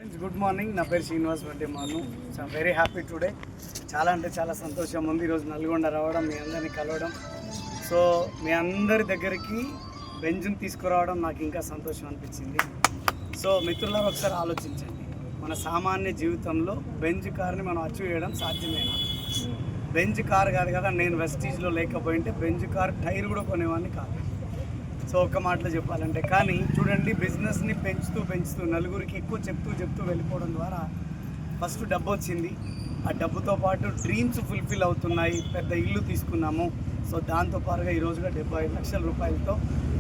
Good morning. నా పేరు శ్రీనివాస్ రెడ్డి మాను. So very happy today. చాలా అంటే చాలా సంతోషం ఉంది ఈరోజు నల్గొండ రావడం, మీ అందరిని కలవడం. సో మీ అందరి దగ్గరికి బెంజ్ని తీసుకురావడం నాకు ఇంకా సంతోషం అనిపించింది. సో మిత్రులారా, ఒకసారి ఆలోచించండి, మన సామాన్య జీవితంలో బెంజ్ కార్ని మనం అచీవ్ చేయడం సాధ్యమేనా? బెంజ్ కార్ కాదు కదా, నేను వెస్టీజ్లో లేకపోయింటే బెంజ్ కార్ టైర్ కూడా కొనేవాడిని కాదు. సో ఒక్క మాటలో చెప్పాలంటే, కానీ చూడండి, బిజినెస్ని పెంచుతూ నలుగురికి ఎక్కువ చెప్తూ వెళ్ళిపోవడం ద్వారా ఫస్ట్ డబ్బు వచ్చింది. ఆ డబ్బుతో పాటు డ్రీమ్స్ ఫుల్ఫిల్ అవుతున్నాయి. పెద్ద ఇల్లు తీసుకున్నాము. సో దాంతో పాటుగా ఈరోజుగా 75 లక్షల రూపాయలతో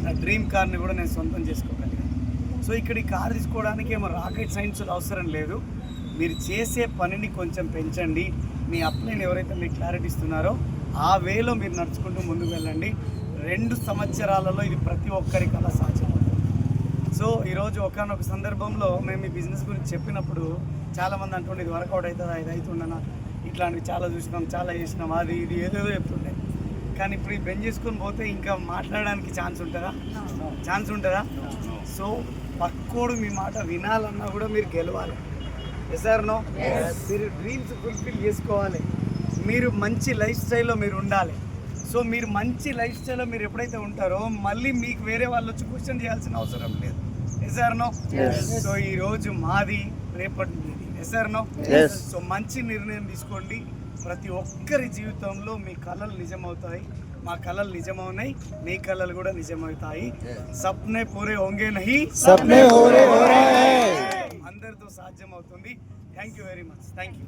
నా డ్రీమ్ కార్ని కూడా నేను సొంతం చేసుకోగలిగాను. సో ఇక్కడ ఈ కార్ తీసుకోవడానికి ఏమో రాకెట్ సైన్స్ అవసరం లేదు. మీరు చేసే పనిని కొంచెం పెంచండి. మీ అప్లైన్ ఎవరైతే మీకు క్లారిటీ ఇస్తున్నారో ఆ వేలో మీరు నడుచుకుంటూ ముందుకు వెళ్ళండి. 2 సంవత్సరాలలో ఇది ప్రతి ఒక్కరికి అలా సాధ్యమవుతుంది. సో ఈరోజు ఒకనొక సందర్భంలో మేము ఈ బిజినెస్ గురించి చెప్పినప్పుడు చాలామంది అంటుండే, ఇది వర్కౌట్ అవుతుందా, ఇది అవుతుండనా, ఇట్లాంటివి చాలా చూసినాం, చాలా చేసినాం, అది ఇది ఏదేదో చెప్తుండే. కానీ ఇప్పుడు ఈ బెంజ్ చేసుకొని పోతే ఇంకా మాట్లాడడానికి ఛాన్స్ ఉంటుందా? సో పక్కోడు మీ మాట వినాలన్నా కూడా మీరు గెలవాలి. ఎసార్నో మీరు డ్రీమ్స్ ఫుల్ఫిల్ చేసుకోవాలి. మీరు మంచి లైఫ్ స్టైల్లో మీరు ఉండాలి. సో మీరు మంచి లైఫ్ స్టైల్లో మీరు ఎప్పుడైతే ఉంటారో మళ్ళీ మీకు వేరే వాళ్ళు వచ్చి క్వశ్చన్ చేయాల్సిన అవసరం లేదు. ఎసార్నో? సో ఈరోజు మాది, రేపటి మీది. ఎసార్నో? సో మంచి నిర్ణయం తీసుకోండి. ప్రతి ఒక్కరి జీవితంలో మీ కళలు నిజమవుతాయి. మా కళలు నిజమవునాయి, మీ కళలు కూడా నిజమవుతాయి. సప్నే పూరే హోంగే నహీ, సప్నే హో రహే హై. అందరితో సాధ్యం అవుతుంది. Thank you very much. Thank you.